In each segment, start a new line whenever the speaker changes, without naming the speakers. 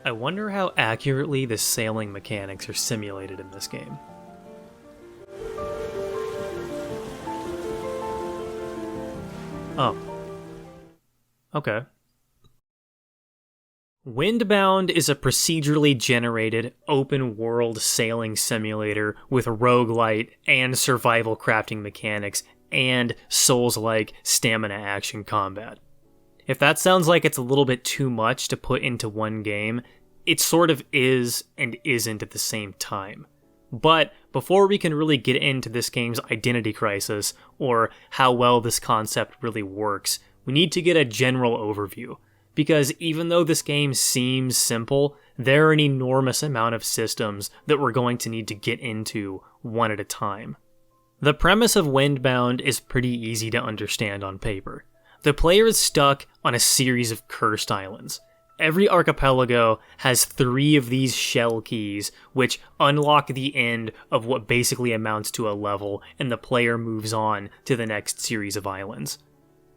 I wonder how accurately the sailing mechanics are simulated in this game. Oh. Okay. Windbound is a procedurally generated, open-world sailing simulator with roguelite and survival crafting mechanics and Souls-like stamina action combat. If that sounds like it's a little bit too much to put into one game, it sort of is and isn't at the same time. But before we can really get into this game's identity crisis, or how well this concept really works, we need to get a general overview. Because even though this game seems simple, there are an enormous amount of systems that we're going to need to get into one at a time. The premise of Windbound is pretty easy to understand on paper. The player is stuck on a series of cursed islands. Every archipelago has 3 of these shell keys, which unlock the end of what basically amounts to a level, and the player moves on to the next series of islands.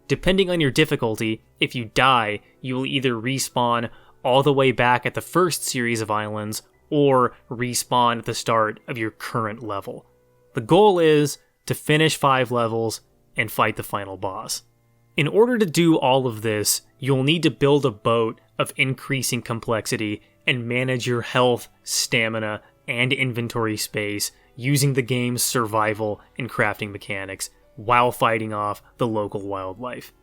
Depending on your difficulty, if you die, you will either respawn all the way back at the first series of islands, or respawn at the start of your current level. The goal is to finish 5 levels and fight the final boss. In order to do all of this, you'll need to build a boat of increasing complexity and manage your health, stamina, and inventory space using the game's survival and crafting mechanics while fighting off the local wildlife.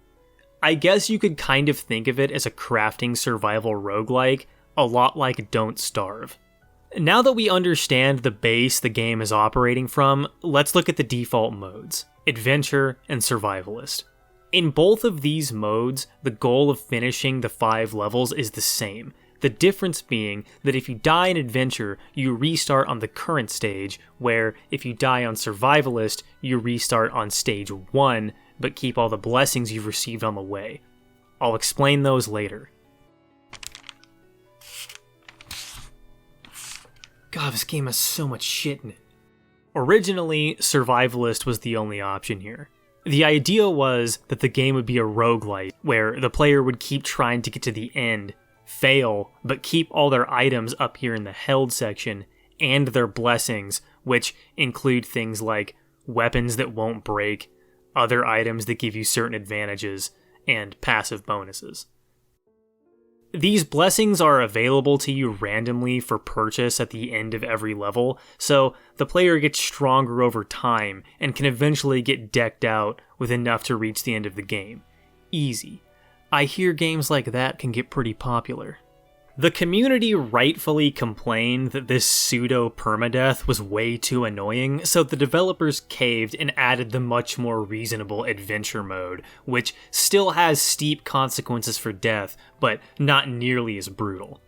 I guess you could kind of think of it as a crafting survival roguelike, a lot like Don't Starve. Now that we understand the base the game is operating from, let's look at the default modes, Adventure and Survivalist. In both of these modes, the goal of finishing the 5 levels is the same, the difference being that if you die in Adventure, you restart on the current stage, where if you die on Survivalist, you restart on stage 1, but keep all the blessings you've received on the way. I'll explain those later. God, this game has so much shit in it. Originally, Survivalist was the only option here. The idea was that the game would be a roguelite, where the player would keep trying to get to the end, fail, but keep all their items up here in the held section, and their blessings, which include things like weapons that won't break, other items that give you certain advantages, and passive bonuses. These blessings are available to you randomly for purchase at the end of every level, so the player gets stronger over time and can eventually get decked out with enough to reach the end of the game. Easy. I hear games like that can get pretty popular. The community rightfully complained that this pseudo-permadeath was way too annoying, so the developers caved and added the much more reasonable adventure mode, which still has steep consequences for death, but not nearly as brutal.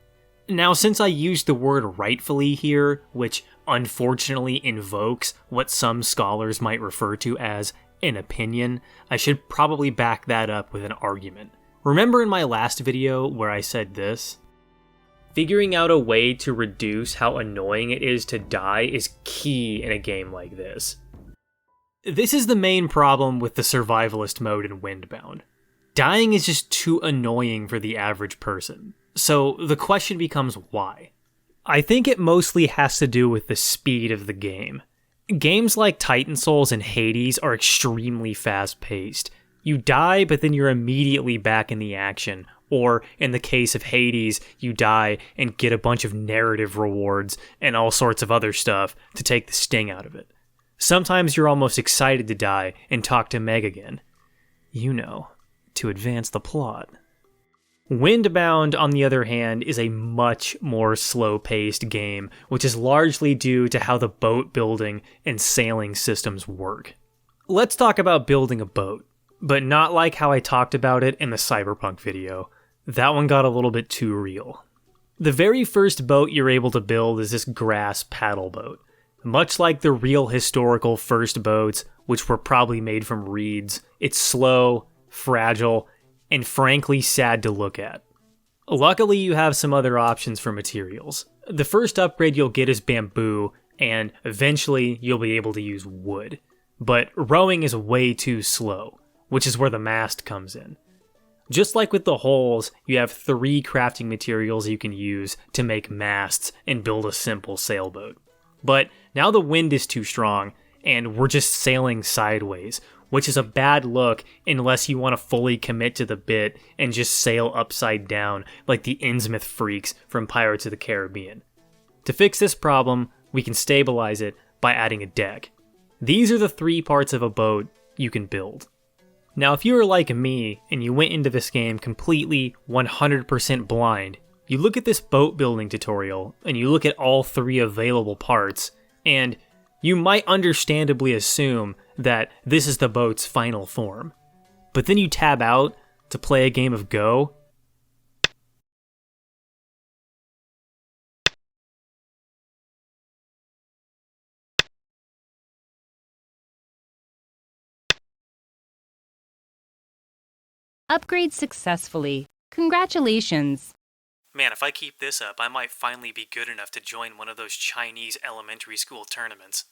Now, since I used the word rightfully here, which unfortunately invokes what some scholars might refer to as an opinion, I should probably back that up with an argument. Remember in my last video where I said this? Figuring out a way to reduce how annoying it is to die is key in a game like this. This is the main problem with the survivalist mode in Windbound. Dying is just too annoying for the average person. So the question becomes why? I think it mostly has to do with the speed of the game. Games like Titan Souls and Hades are extremely fast-paced. You die, but then you're immediately back in the action. Or, in the case of Hades, you die and get a bunch of narrative rewards and all sorts of other stuff to take the sting out of it. Sometimes you're almost excited to die and talk to Meg again. You know, to advance the plot. Windbound, on the other hand, is a much more slow-paced game, which is largely due to how the boat building and sailing systems work. Let's talk about building a boat, but not like how I talked about it in the Cyberpunk video. That one got a little bit too real. The very first boat you're able to build is this grass paddle boat. Much like the real historical first boats, which were probably made from reeds, it's slow, fragile, and frankly sad to look at. Luckily, you have some other options for materials. The first upgrade you'll get is bamboo, and eventually you'll be able to use wood. But rowing is way too slow, which is where the mast comes in. Just like with the hulls, you have 3 crafting materials you can use to make masts and build a simple sailboat. But now the wind is too strong, and we're just sailing sideways, which is a bad look unless you want to fully commit to the bit and just sail upside down like the Innsmouth freaks from Pirates of the Caribbean. To fix this problem, we can stabilize it by adding a deck. These are the 3 parts of a boat you can build. Now, if you were like me and you went into this game completely 100% blind, you look at this boat building tutorial and you look at all 3 available parts, and you might understandably assume that this is the boat's final form. But then you tab out to play a game of Go.
Upgrade successfully. Congratulations.
Man, if I keep this up, I might finally be good enough to join one of those Chinese elementary school tournaments.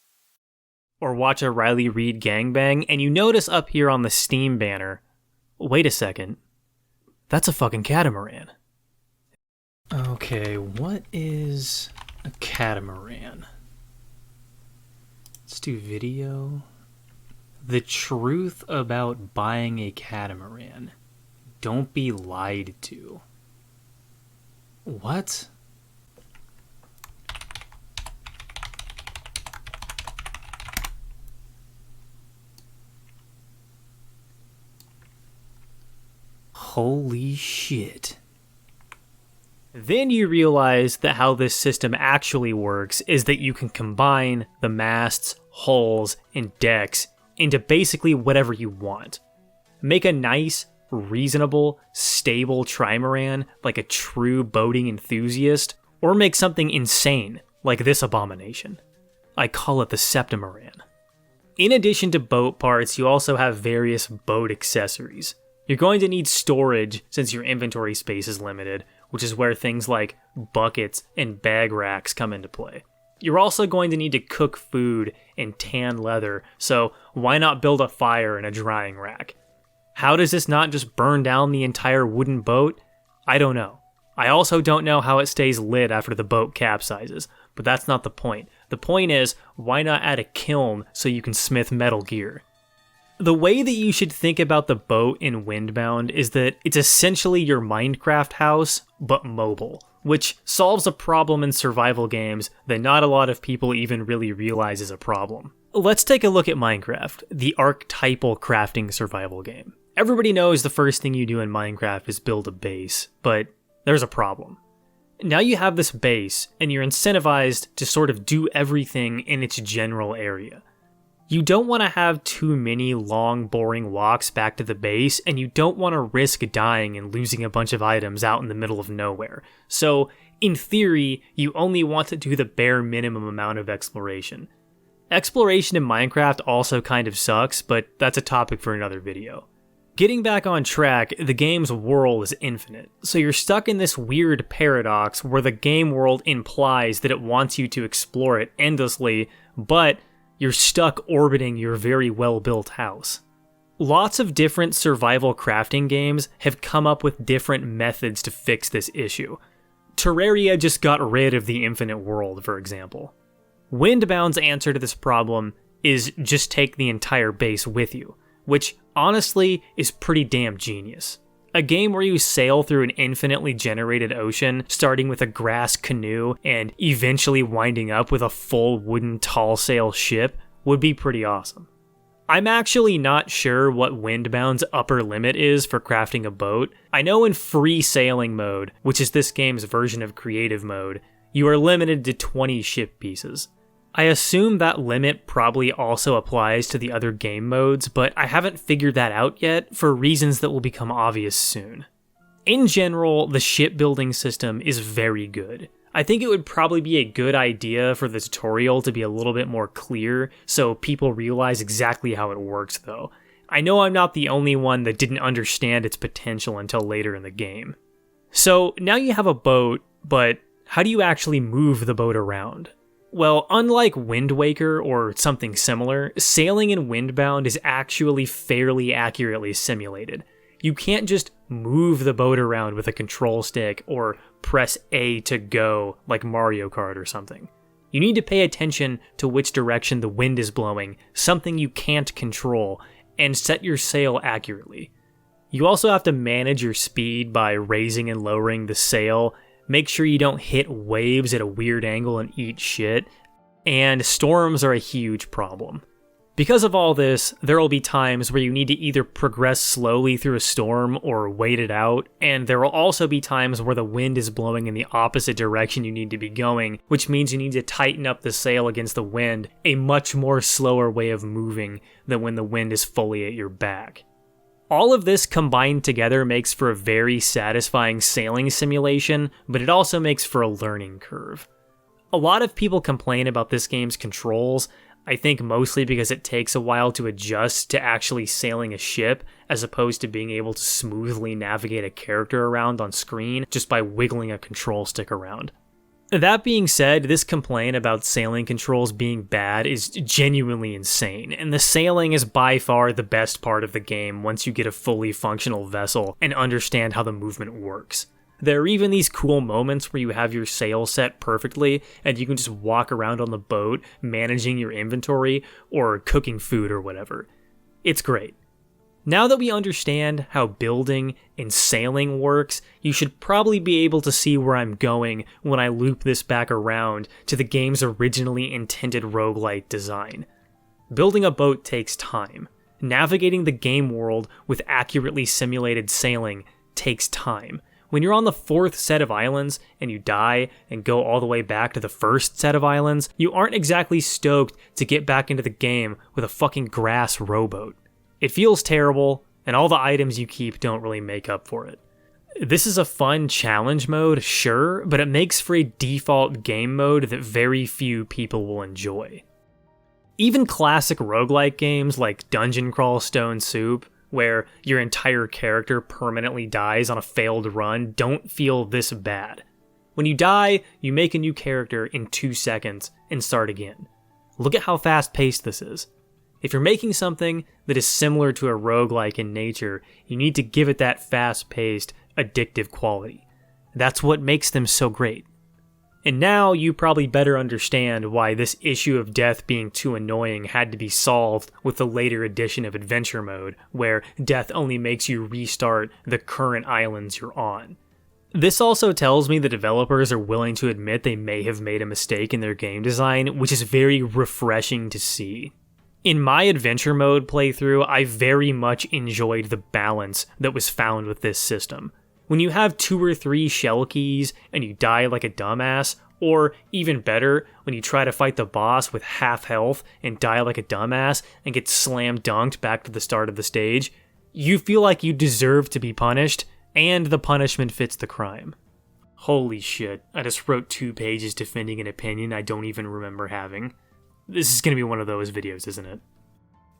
Or watch a Riley Reid gangbang, and you notice up here on the Steam banner, wait a second, that's a fucking catamaran. Okay, what is a catamaran? Let's do video. The truth about buying a catamaran. Don't be lied to. What? Holy shit. Then you realize that how this system actually works is that you can combine the masts, hulls, and decks into basically whatever you want. Make a nice, reasonable, stable trimaran like a true boating enthusiast, or make something insane like this abomination. I call it the Septimaran. In addition to boat parts, you also have various boat accessories. You're going to need storage since your inventory space is limited, which is where things like buckets and bag racks come into play. You're also going to need to cook food and tan leather, so why not build a fire and a drying rack? How does this not just burn down the entire wooden boat? I don't know. I also don't know how it stays lit after the boat capsizes, but that's not the point. The point is, why not add a kiln so you can smith Metal Gear? The way that you should think about the boat in Windbound is that it's essentially your Minecraft house, but mobile, which solves a problem in survival games that not a lot of people even really realize is a problem. Let's take a look at Minecraft, the archetypal crafting survival game. Everybody knows the first thing you do in Minecraft is build a base, but there's a problem. Now you have this base, and you're incentivized to sort of do everything in its general area. You don't want to have too many long, boring walks back to the base, and you don't want to risk dying and losing a bunch of items out in the middle of nowhere. So, in theory, you only want to do the bare minimum amount of exploration. Exploration in Minecraft also kind of sucks, but that's a topic for another video. Getting back on track, the game's world is infinite, so you're stuck in this weird paradox where the game world implies that it wants you to explore it endlessly, but you're stuck orbiting your very well-built house. Lots of different survival crafting games have come up with different methods to fix this issue. Terraria just got rid of the infinite world, for example. Windbound's answer to this problem is just take the entire base with you, which honestly is pretty damn genius. A game where you sail through an infinitely generated ocean, starting with a grass canoe and eventually winding up with a full wooden tall sail ship, would be pretty awesome. I'm actually not sure what Windbound's upper limit is for crafting a boat. I know in free sailing mode, which is this game's version of creative mode, you are limited to 20 ship pieces. I assume that limit probably also applies to the other game modes, but I haven't figured that out yet for reasons that will become obvious soon. In general, the shipbuilding system is very good. I think it would probably be a good idea for the tutorial to be a little bit more clear so people realize exactly how it works though. I know I'm not the only one that didn't understand its potential until later in the game. So now you have a boat, but how do you actually move the boat around? Well, unlike Wind Waker or something similar, sailing in Windbound is actually fairly accurately simulated. You can't just move the boat around with a control stick, or press A to go like Mario Kart or something. You need to pay attention to which direction the wind is blowing, something you can't control, and set your sail accurately. You also have to manage your speed by raising and lowering the sail, make sure you don't hit waves at a weird angle and eat shit, and storms are a huge problem. Because of all this, there will be times where you need to either progress slowly through a storm or wait it out, and there will also be times where the wind is blowing in the opposite direction you need to be going, which means you need to tighten up the sail against the wind, a much more slower way of moving than when the wind is fully at your back. All of this combined together makes for a very satisfying sailing simulation, but it also makes for a learning curve. A lot of people complain about this game's controls, I think mostly because it takes a while to adjust to actually sailing a ship, as opposed to being able to smoothly navigate a character around on screen just by wiggling a control stick around. That being said, this complaint about sailing controls being bad is genuinely insane, and the sailing is by far the best part of the game once you get a fully functional vessel and understand how the movement works. There are even these cool moments where you have your sail set perfectly and you can just walk around on the boat managing your inventory or cooking food or whatever. It's great. Now that we understand how building and sailing works, you should probably be able to see where I'm going when I loop this back around to the game's originally intended roguelite design. Building a boat takes time. Navigating the game world with accurately simulated sailing takes time. When you're on the 4th set of islands and you die and go all the way back to the 1st set of islands, you aren't exactly stoked to get back into the game with a fucking grass rowboat. It feels terrible, and all the items you keep don't really make up for it. This is a fun challenge mode, sure, but it makes for a default game mode that very few people will enjoy. Even classic roguelike games like Dungeon Crawl Stone Soup, where your entire character permanently dies on a failed run, don't feel this bad. When you die, you make a new character in 2 seconds and start again. Look at how fast-paced this is. If you're making something that is similar to a roguelike in nature, you need to give it that fast-paced, addictive quality. That's what makes them so great. And now you probably better understand why this issue of death being too annoying had to be solved with the later edition of Adventure Mode, where death only makes you restart the current islands you're on. This also tells me the developers are willing to admit they may have made a mistake in their game design, which is very refreshing to see. In my Adventure Mode playthrough, I very much enjoyed the balance that was found with this system. When you have 2 or 3 shell keys and you die like a dumbass, or even better, when you try to fight the boss with half health and die like a dumbass and get slam dunked back to the start of the stage, you feel like you deserve to be punished, and the punishment fits the crime. Holy shit, I just wrote 2 pages defending an opinion I don't even remember having. This is going to be one of those videos, isn't it?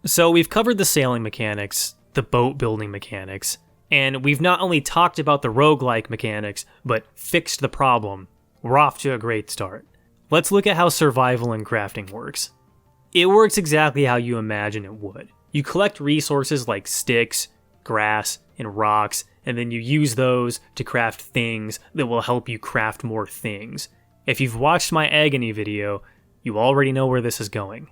So we've covered the sailing mechanics, the boat building mechanics, and we've not only talked about the roguelike mechanics, but fixed the problem. We're off to a great start. Let's look at how survival and crafting works. It works exactly how you imagine it would. You collect resources like sticks, grass, and rocks, and then you use those to craft things that will help you craft more things. If you've watched my agony video, you already know where this is going.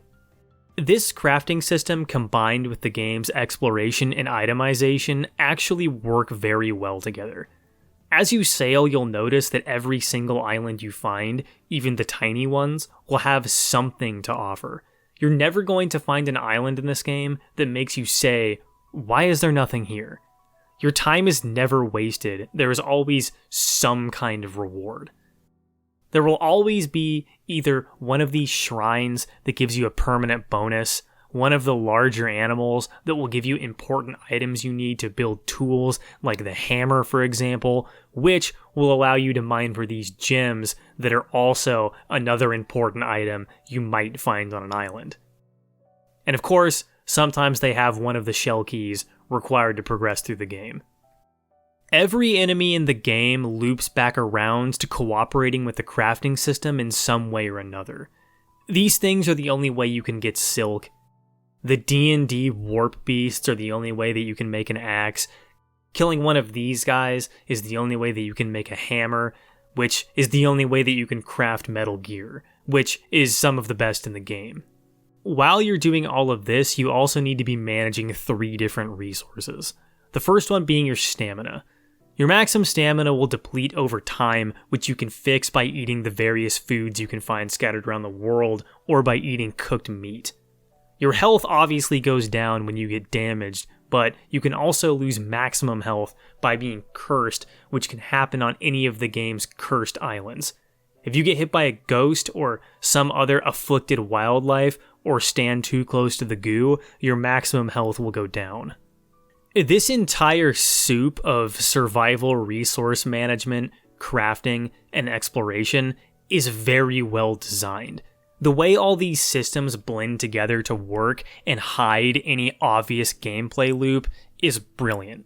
This crafting system combined with the game's exploration and itemization actually work very well together. As you sail, you'll notice that every single island you find, even the tiny ones, will have something to offer. You're never going to find an island in this game that makes you say, "Why is there nothing here?" Your time is never wasted. There is always some kind of reward. There will always be either one of these shrines that gives you a permanent bonus, one of the larger animals that will give you important items you need to build tools, like the hammer, for example, which will allow you to mine for these gems that are also another important item you might find on an island. And of course, sometimes they have one of the shell keys required to progress through the game. Every enemy in the game loops back around to cooperating with the crafting system in some way or another. These things are the only way you can get silk. The D&D warp beasts are the only way that you can make an axe. Killing one of these guys is the only way that you can make a hammer, which is the only way that you can craft metal gear, which is some of the best in the game. While you're doing all of this, you also need to be managing 3 different resources. The first one being your stamina. Your maximum stamina will deplete over time, which you can fix by eating the various foods you can find scattered around the world, or by eating cooked meat. Your health obviously goes down when you get damaged, but you can also lose maximum health by being cursed, which can happen on any of the game's cursed islands. If you get hit by a ghost or some other afflicted wildlife, or stand too close to the goo, your maximum health will go down. This entire soup of survival resource management, crafting, and exploration is very well designed. The way all these systems blend together to work and hide any obvious gameplay loop is brilliant.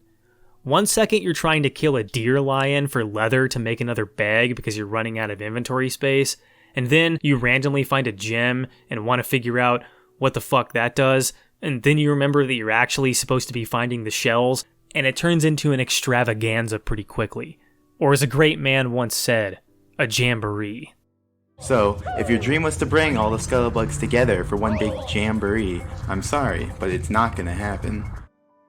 1 second you're trying to kill a deer lion for leather to make another bag because you're running out of inventory space, and then you randomly find a gem and want to figure out what the fuck that does, and then you remember that you're actually supposed to be finding the shells, and it turns into an extravaganza pretty quickly. Or as a great man once said, a jamboree.
So, if your dream was to bring all the scuttlebugs together for one big jamboree, I'm sorry, but it's not gonna happen.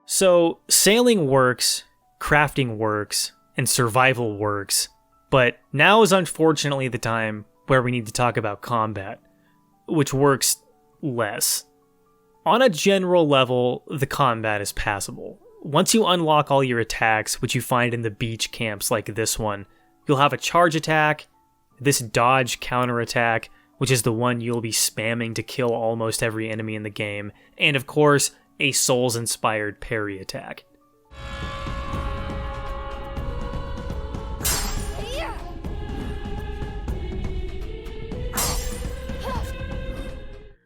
So, sailing works, crafting works, and survival works, but now is unfortunately the time where we need to talk about combat, which works less. On a general level, the combat is passable. Once you unlock all your attacks, which you find in the beach camps like this one, you'll have a charge attack, this dodge counterattack, which is the one you'll be spamming to kill almost every enemy in the game, and of course, a Souls-inspired parry attack.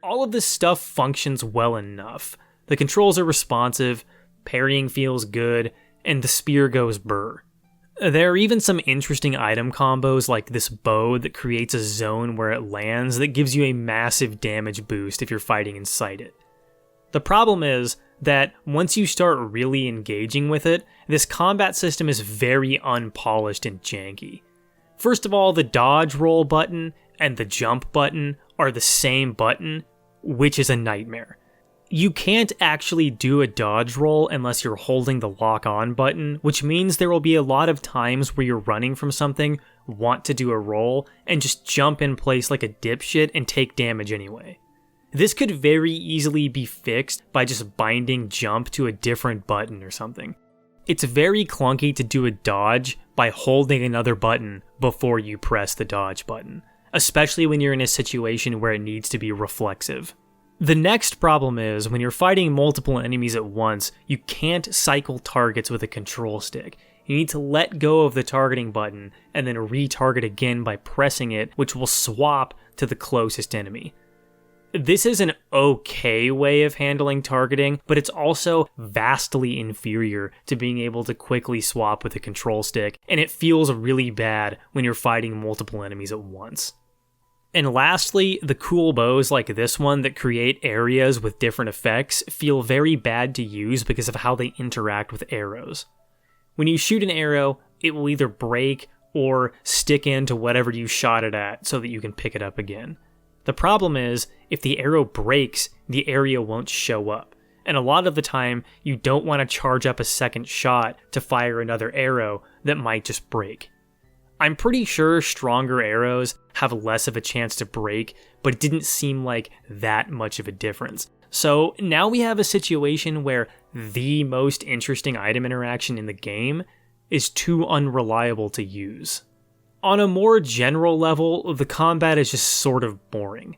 All of this stuff functions well enough. The controls are responsive, parrying feels good, and the spear goes burr. There are even some interesting item combos like this bow that creates a zone where it lands that gives you a massive damage boost if you're fighting inside it. The problem is that once you start really engaging with it, this combat system is very unpolished and janky. First of all, the dodge roll button and the jump button are the same button, which is a nightmare. You can't actually do a dodge roll unless you're holding the lock-on button, which means there will be a lot of times where you're running from something, want to do a roll, and just jump in place like a dipshit and take damage anyway. This could very easily be fixed by just binding jump to a different button or something. It's very clunky to do a dodge by holding another button before you press the dodge button, especially when you're in a situation where it needs to be reflexive. The next problem is, when you're fighting multiple enemies at once, you can't cycle targets with a control stick. You need to let go of the targeting button and then retarget again by pressing it, which will swap to the closest enemy. This is an okay way of handling targeting, but it's also vastly inferior to being able to quickly swap with a control stick, and it feels really bad when you're fighting multiple enemies at once. And lastly, the cool bows like this one that create areas with different effects feel very bad to use because of how they interact with arrows. When you shoot an arrow, it will either break or stick into whatever you shot it at so that you can pick it up again. The problem is, if the arrow breaks, the area won't show up, and a lot of the time, you don't want to charge up a second shot to fire another arrow that might just break. I'm pretty sure stronger arrows have less of a chance to break, but it didn't seem like that much of a difference. So now we have a situation where the most interesting item interaction in the game is too unreliable to use. On a more general level, the combat is just sort of boring.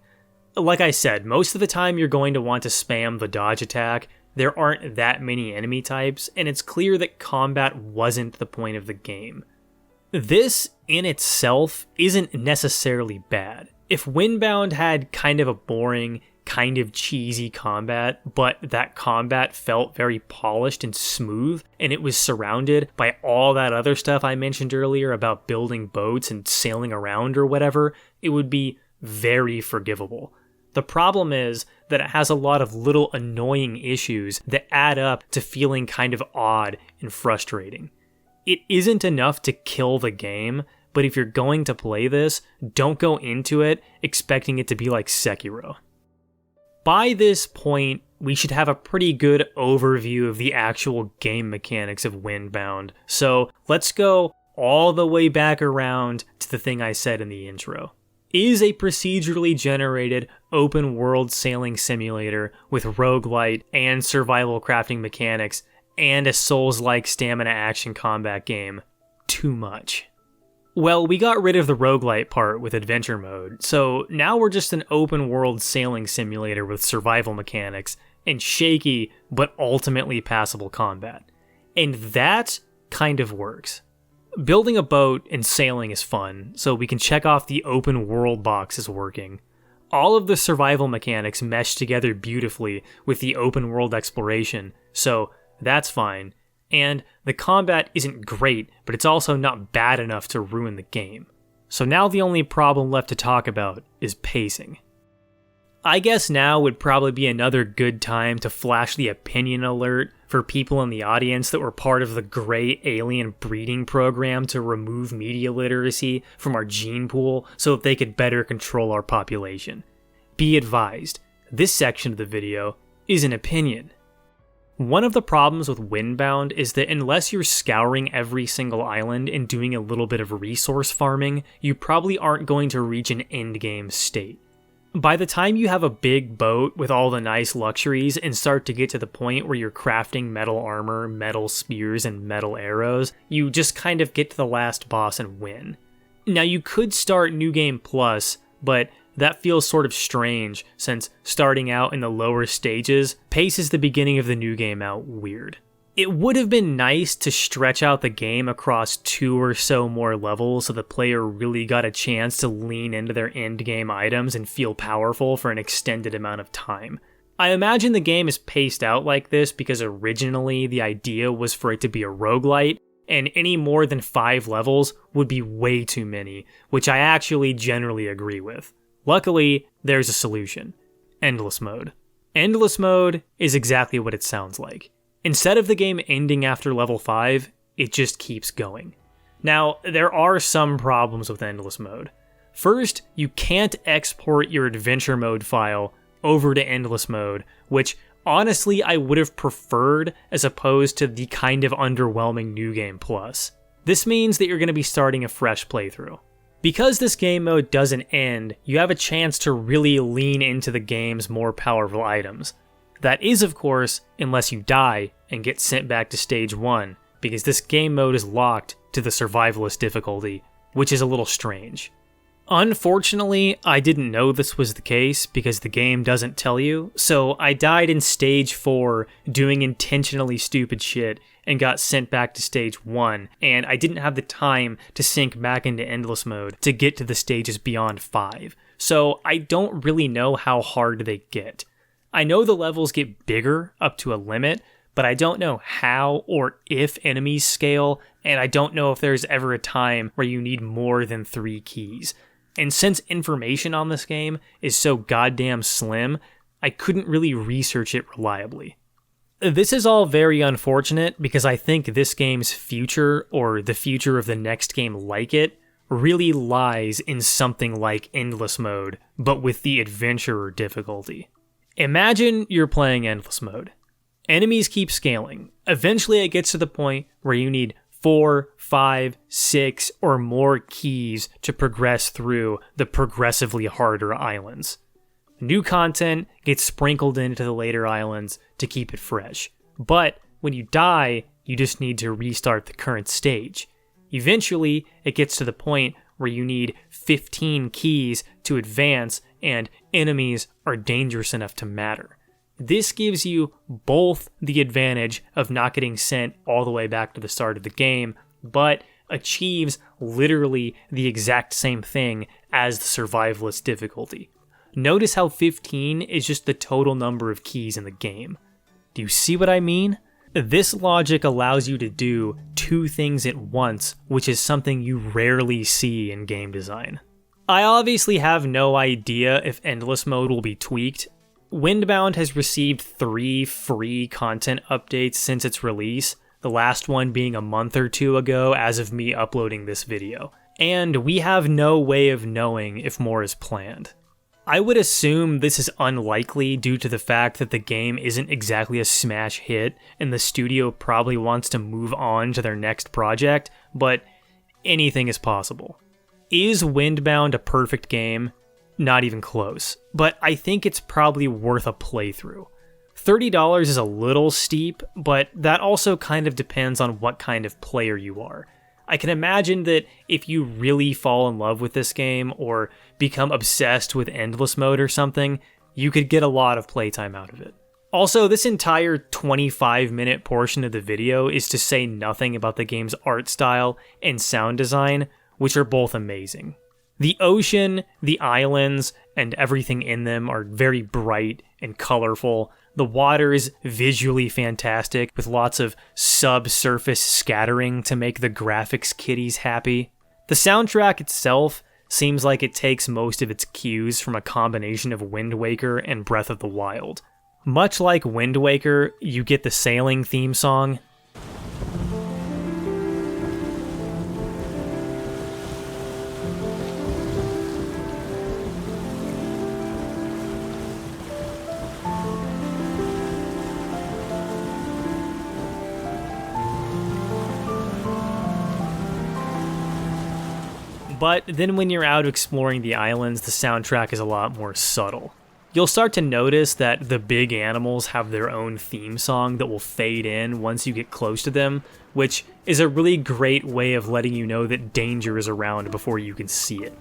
Like I said, most of the time you're going to want to spam the dodge attack. There aren't that many enemy types, and it's clear that combat wasn't the point of the game. This, in itself, isn't necessarily bad. If Windbound had kind of a boring, kind of cheesy combat, but that combat felt very polished and smooth, and it was surrounded by all that other stuff I mentioned earlier about building boats and sailing around or whatever, it would be very forgivable. The problem is that it has a lot of little annoying issues that add up to feeling kind of odd and frustrating. It isn't enough to kill the game, but if you're going to play this, don't go into it expecting it to be like Sekiro. By this point, we should have a pretty good overview of the actual game mechanics of Windbound, so let's go all the way back around to the thing I said in the intro. It is a procedurally generated open world sailing simulator with roguelite and survival crafting mechanics and a Souls-like stamina action combat game. Too much. Well, we got rid of the roguelite part with adventure mode, so now we're just an open world sailing simulator with survival mechanics and shaky but ultimately passable combat. And that kind of works. Building a boat and sailing is fun, so we can check off the open world box as working. All of the survival mechanics mesh together beautifully with the open world exploration, so that's fine. And the combat isn't great, but it's also not bad enough to ruin the game. So now the only problem left to talk about is pacing. I guess now would probably be another good time to flash the opinion alert for people in the audience that were part of the gray alien breeding program to remove media literacy from our gene pool so that they could better control our population. Be advised, this section of the video is an opinion. One of the problems with Windbound is that unless you're scouring every single island and doing a little bit of resource farming, you probably aren't going to reach an endgame state. By the time you have a big boat with all the nice luxuries and start to get to the point where you're crafting metal armor, metal spears, and metal arrows, you just kind of get to the last boss and win. Now you could start New Game Plus, but that feels sort of strange since starting out in the lower stages paces the beginning of the new game out weird. It would have been nice to stretch out the game across 2 or so more levels so the player really got a chance to lean into their endgame items and feel powerful for an extended amount of time. I imagine the game is paced out like this because originally the idea was for it to be a roguelite, and any more than 5 levels would be way too many, which I actually generally agree with. Luckily, there's a solution. Endless mode. Endless mode is exactly what it sounds like. Instead of the game ending after level 5, it just keeps going. Now, there are some problems with endless mode. First, you can't export your adventure mode file over to endless mode, which honestly I would have preferred as opposed to the kind of underwhelming New Game Plus. This means that you're going to be starting a fresh playthrough. Because this game mode doesn't end, you have a chance to really lean into the game's more powerful items. That is, of course, unless you die and get sent back to stage 1, because this game mode is locked to the survivalist difficulty, which is a little strange. Unfortunately, I didn't know this was the case because the game doesn't tell you, so I died in stage 4 doing intentionally stupid shit and got sent back to stage 1, and I didn't have the time to sync back into endless mode to get to the stages beyond 5, so I don't really know how hard they get. I know the levels get bigger up to a limit, but I don't know how or if enemies scale, and I don't know if there's ever a time where you need more than 3 keys. And since information on this game is so goddamn slim, I couldn't really research it reliably. This is all very unfortunate because I think this game's future, or the future of the next game like it, really lies in something like endless mode, but with the adventurer difficulty. Imagine you're playing endless mode. Enemies keep scaling. Eventually it gets to the point where you need 4, 5, 6, or more keys to progress through the progressively harder islands. New content gets sprinkled into the later islands to keep it fresh. But when you die, you just need to restart the current stage. Eventually, it gets to the point where you need 15 keys to advance and enemies are dangerous enough to matter. This gives you both the advantage of not getting sent all the way back to the start of the game, but achieves literally the exact same thing as the survivalist difficulty. Notice how 15 is just the total number of keys in the game. Do you see what I mean? This logic allows you to do 2 things at once, which is something you rarely see in game design. I obviously have no idea if Endless Mode will be tweaked. Windbound has received 3 free content updates since its release, the last one being a month or 2 ago as of me uploading this video. And we have no way of knowing if more is planned. I would assume this is unlikely due to the fact that the game isn't exactly a smash hit and the studio probably wants to move on to their next project, but anything is possible. Is Windbound a perfect game? Not even close, but I think it's probably worth a playthrough. $30 is a little steep, but that also kind of depends on what kind of player you are. I can imagine that if you really fall in love with this game or become obsessed with Endless Mode or something, you could get a lot of playtime out of it. Also, this entire 25-minute portion of the video is to say nothing about the game's art style and sound design, which are both amazing. The ocean, the islands, and everything in them are very bright and colorful. The water is visually fantastic, with lots of subsurface scattering to make the graphics kiddies happy. The soundtrack itself seems like it takes most of its cues from a combination of Wind Waker and Breath of the Wild. Much like Wind Waker, you get the sailing theme song. But then when you're out exploring the islands, the soundtrack is a lot more subtle. You'll start to notice that the big animals have their own theme song that will fade in once you get close to them, which is a really great way of letting you know that danger is around before you can see it.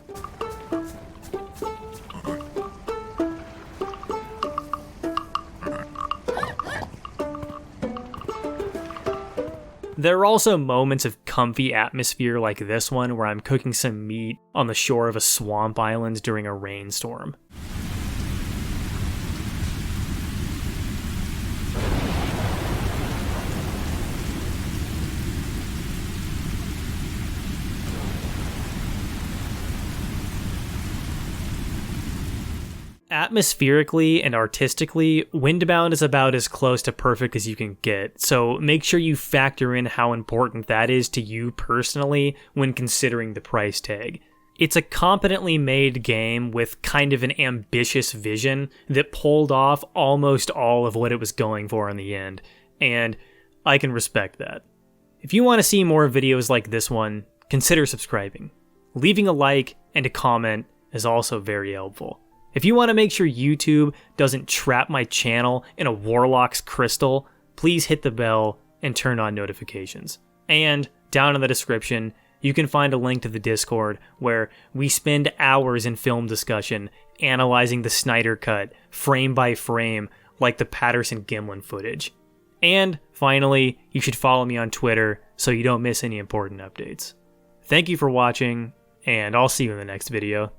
There are also moments of comfy atmosphere like this one where I'm cooking some meat on the shore of a swamp island during a rainstorm. Atmospherically and artistically, Windbound is about as close to perfect as you can get, so make sure you factor in how important that is to you personally when considering the price tag. It's a competently made game with kind of an ambitious vision that pulled off almost all of what it was going for in the end, and I can respect that. If you want to see more videos like this one, consider subscribing. Leaving a like and a comment is also very helpful. If you want to make sure YouTube doesn't trap my channel in a Warlock's crystal, please hit the bell and turn on notifications. And down in the description, you can find a link to the Discord where we spend hours in film discussion analyzing the Snyder Cut frame by frame like the Patterson-Gimlin footage. And finally, you should follow me on Twitter so you don't miss any important updates. Thank you for watching, and I'll see you in the next video.